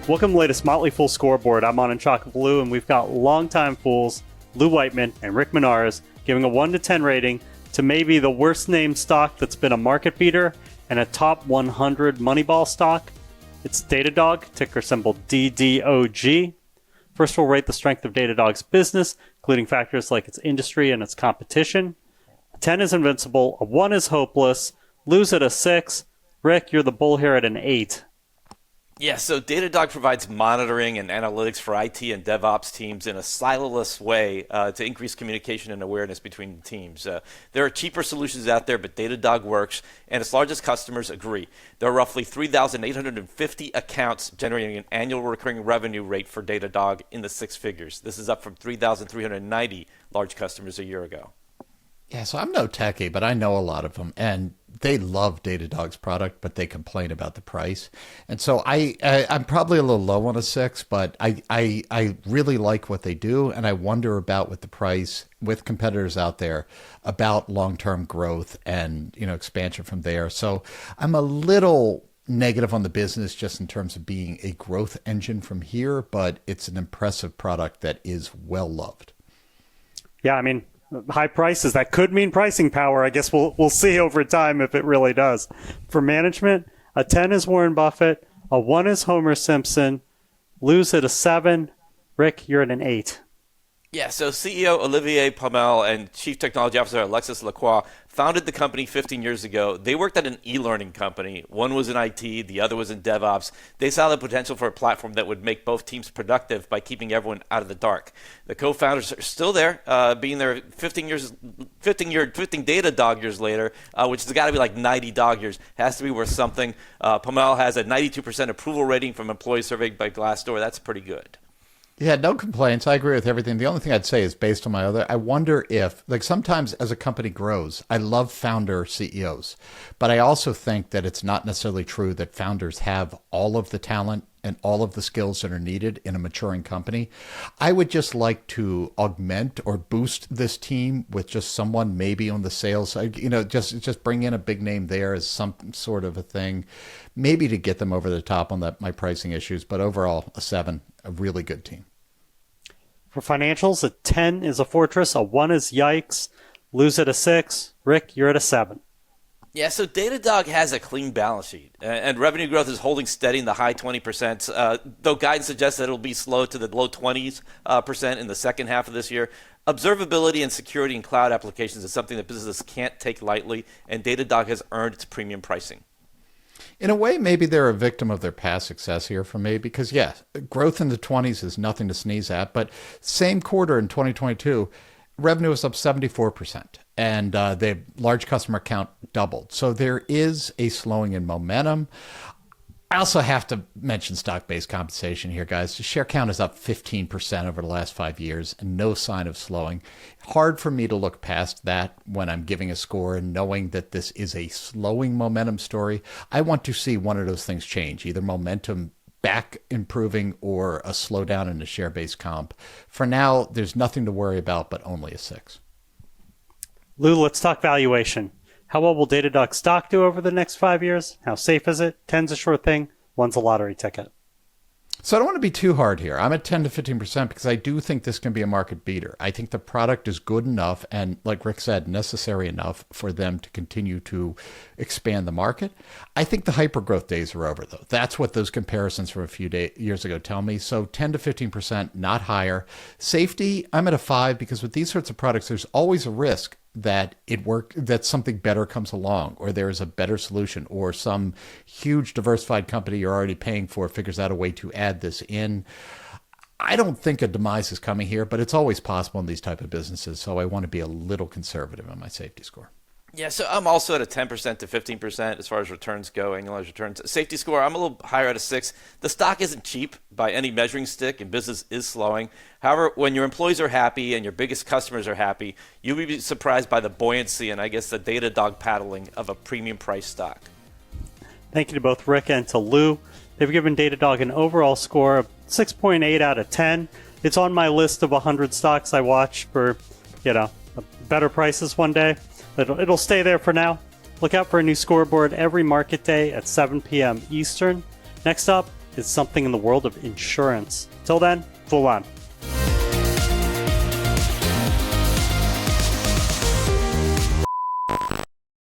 Welcome to the latest Motley Fool scoreboard. I'm on in Chalk with Lou, and we've got longtime fools Lou Whiteman and Rick Menares giving a 1 to 10 rating to maybe the worst named stock that's been a market beater and a top 100 Moneyball stock. It's Datadog, ticker symbol DDOG. First, we'll rate the strength of Datadog's business, including factors like its industry and its competition. A 10 is invincible, a 1 is hopeless. Lou's at a 6. Rick, you're the bull here at an 8. Yeah, so Datadog provides monitoring and analytics for IT and DevOps teams in a siloless way to increase communication and awareness between teams. There are cheaper solutions out there, but Datadog works, and its largest customers agree. There are roughly 3,850 accounts generating an annual recurring revenue rate for Datadog in the 6 figures. This is up from 3,390 large customers a year ago. Yeah, so I'm no techie, but I know a lot of them, and they love Datadog's product, but they complain about the price. And so I'm probably a little low on a 6, but I really like what they do, and I wonder about with the price, with competitors out there, about long-term growth and expansion from there. So I'm a little negative on the business just in terms of being a growth engine from here, but it's an impressive product that is well loved. Yeah, I mean, high prices, that could mean pricing power. I guess we'll see over time if it really does. For management, a 10 is Warren Buffett, a 1 is Homer Simpson. Lou's at a 7. Rick, you're at an 8. Yeah, so CEO Olivier Pomel and Chief Technology Officer Alexis founded the company 15 years ago. They worked at an e-learning company. One was in IT, the other was in DevOps. They saw the potential for a platform that would make both teams productive by keeping everyone out of the dark. The co-founders are still there, being there 15 Datadog years later, which has got to be like 90 dog years. Has to be worth something. Pomel has a 92% approval rating from employees surveyed by Glassdoor. That's pretty good. Yeah, no complaints. I agree with everything. The only thing I'd say is based on my other, I wonder if, sometimes as a company grows, I love founder CEOs, but I also think that it's not necessarily true that founders have all of the talent and all of the skills that are needed in a maturing company. I would just like to augment or boost this team with just someone maybe on the sales side, just bring in a big name there as some sort of a thing, maybe to get them over the top on my pricing issues, but overall a 7, a really good team. For financials, a 10 is a fortress, a 1 is yikes. Lou's at a 6. Rick, you're at a 7. Yeah, so Datadog has a clean balance sheet, and revenue growth is holding steady in the high 20%, though guidance suggests that it'll be slow to the low 20% in the second half of this year. Observability and security in cloud applications is something that businesses can't take lightly, and Datadog has earned its premium pricing. In a way, maybe they're a victim of their past success here for me, because growth in the 20s is nothing to sneeze at, but same quarter in 2022, revenue was up 74%, and the large customer count doubled. So there is a slowing in momentum. I also have to mention stock-based compensation here, guys. The share count is up 15% over the last 5 years, and no sign of slowing. Hard for me to look past that when I'm giving a score and knowing that this is a slowing momentum story. I want to see one of those things change, either momentum back improving or a slowdown in the share-based comp. For now, there's nothing to worry about, but only a 6. Lou, let's talk valuation. How well will Datadog stock do over the next 5 years? How safe is it? 10's a sure thing. 1's a lottery ticket. So I don't want to be too hard here. I'm at 10 to 15% because I do think this can be a market beater. I think the product is good enough and, like Rick said, necessary enough for them to continue to expand the market. I think the hypergrowth days are over, though. That's what those comparisons from a few years ago tell me. So 10 to 15%, not higher. Safety, I'm at a 5 because with these sorts of products, there's always a risk that that something better comes along, or there is a better solution, or some huge diversified company you're already paying for figures out a way to add this in. I don't think a demise is coming here, but it's always possible in these type of businesses. So I want to be a little conservative on my safety score. Yeah, so I'm also at a 10% to 15% as far as returns go, annualized returns. Safety score, I'm a little higher at a 6. The stock isn't cheap by any measuring stick, and business is slowing. However, when your employees are happy and your biggest customers are happy, you'll be surprised by the buoyancy and, I guess, the Datadog paddling of a premium price stock. Thank you to both Rick and to Lou. They've given Datadog an overall score of 6.8 out of 10. It's on my list of 100 stocks I watch for, better prices one day. It'll stay there for now. Look out for a new scoreboard every market day at 7 p.m. Eastern. Next up, is something in the world of insurance. Till then, fool on.